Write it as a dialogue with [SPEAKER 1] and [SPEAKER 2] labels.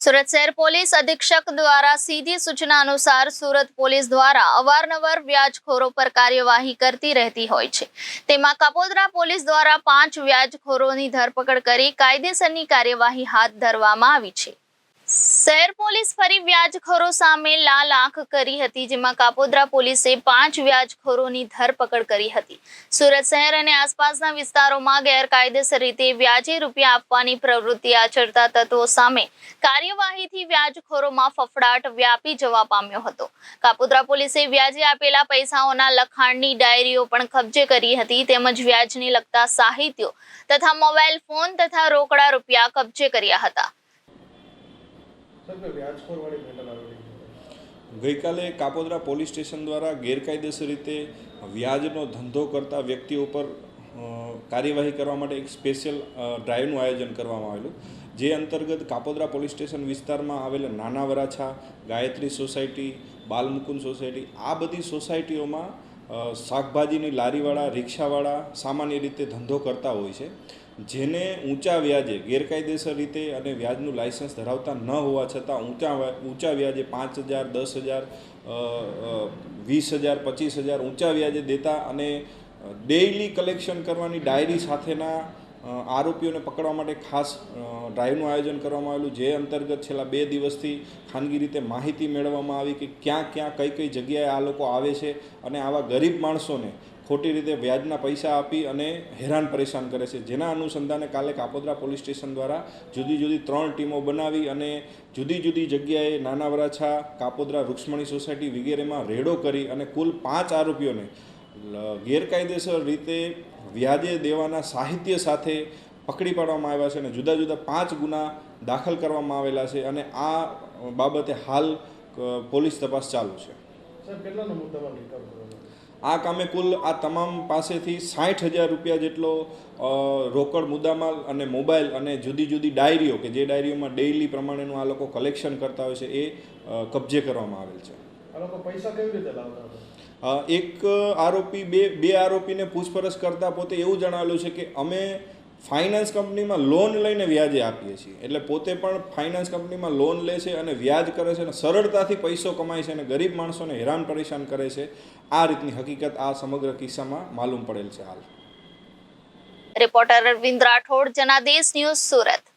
[SPEAKER 1] સુરત શહેર પોલીસ અધિક્ષક દ્વારા સીધી સૂચના અનુસાર સુરત પોલીસ દ્વારા અવારનવાર વ્યાજખોરો પર કાર્યવાહી કરતી રહેતી હોય છે। તેમાં કાપોદ્રા પોલીસ દ્વારા 5 વ્યાજખોરોની ધરપકડ કરી કાયદેસરની કાર્યવાહી હાથ ધરવામાં આવી છે। શહેર પોલીસ ફરી વ્યાજખોરો સામે લાલ આંખ કરી હતી, જેમાં કાપોદ્રા પોલીસે 5 વ્યાજખોરોની ધરપકડ કરી હતી। સુરત શહેર અને આસપાસના વિસ્તારોમાં ગેરકાયદેસર રીતે વ્યાજે રૂપિયા આપવાની પ્રવૃત્તિ આચરતા તત્વો સામે કાર્યવાહીથી વ્યાજખોરોમાં ફફડાટ વ્યાપી જવા પામ્યો હતો। કાપોદ્રા પોલીસે વ્યાજે આપેલા પૈસાઓના લખાણની ડાયરીઓ પણ કબજે કરી હતી, તેમજ વ્યાજને લગતા સાહિત્યો તથા મોબાઈલ ફોન તથા રોકડા રૂપિયા કબજે કર્યા હતા।
[SPEAKER 2] ગઈકાલે કાપોદ્રા પોલીસ સ્ટેશન દ્વારા ગેરકાયદેસર રીતે વ્યાજનો ધંધો કરતા વ્યક્તિઓ પર કાર્યવાહી કરવા માટે એક સ્પેશિયલ ડ્રાઈવનું આયોજન કરવામાં આવેલું, જે અંતર્ગત કાપોદ્રા પોલીસ સ્ટેશન વિસ્તારમાં આવેલા નાના વરાછા, ગાયત્રી સોસાયટી, બાલમુકુંદ સોસાયટી, આ બધી સોસાયટીઓમાં શાકભાજીની લારીવાળા, રિક્ષાવાળા સામાન્ય રીતે ધંધો કરતા હોય છે, જેને ઊંચા વ્યાજે ગેરકાયદેસર રીતે અને વ્યાજનું લાયસન્સ ધરાવતા ન હોવા છતાં ઊંચા વ્યાજે 5,000, 10,000, 20,000, 25,000 ઊંચા વ્યાજે દેતા અને ડેઇલી કલેક્શન કરવાની ડાયરી સાથેના આરોપીઓને પકડવા માટે ખાસ ડ્રાઈવનું આયોજન કરવામાં આવેલું, જે અંતર્ગત છેલ્લા 2 દિવસથી ખાનગી રીતે માહિતી મેળવવામાં આવી કે ક્યાં કઈ જગ્યાએ આ લોકો આવે છે અને આવા ગરીબ માણસોને ખોટી રીતે વ્યાજના પૈસા આપી અને હેરાન પરેશાન કરે છે। જેના અનુસંધાને કાલે કાપોદ્રા પોલીસ સ્ટેશન દ્વારા જુદી 3 ટીમો બનાવી અને જુદી જગ્યાએ નાના વરાછા, કાપોદ્રા, રૂક્ષ્મણી સોસાયટી વગેરેમાં રેડો કરી અને કુલ 5 આરોપીઓને ગેરકાયદેસર રીતે વ્યાજે દેવાના સાહિત્ય સાથે પકડી પાડવામાં આવ્યા છે અને જુદા 5 ગુના દાખલ કરવામાં આવેલા છે અને આ બાબતે હાલ પોલીસ તપાસ ચાલુ છે। આ કામે કુલ આ તમામ પાસેથી 60,000 રૂપિયા જેટલો રોકડ મુદ્દામાલ અને મોબાઈલ અને જુદી ડાયરીઓ કે જે ડાયરીઓમાં ડેઇલી પ્રમાણેનું આ લોકો કલેક્શન કરતા હોય છે એ કબજે કરવામાં આવેલ છે।
[SPEAKER 3] આ લોકો પૈસા કેવી રીતે લાવતા હતા?
[SPEAKER 2] એક આરોપી બે આરોપીને પૂછપરછ કરતાં પોતે એવું જણાવેલું છે કે અમે ફાઇનાન્સ કંપનીમાં લોન લઈને વ્યાજે આપીએ છીએ, એટલે પોતે પણ ફાઇનાન્સ કંપનીમાં લોન લે છે અને વ્યાજ કરે છે અને સરળતાથી પૈસો કમાય છે અને ગરીબ માણસોને હેરાન પરેશાન કરે છે। આ રીતની હકીકત આ સમગ્ર કિસ્સામાં માલુમ પડેલ છે હાલ।
[SPEAKER 1] Reporter Arvind Rathod, Janadesh news, Surat.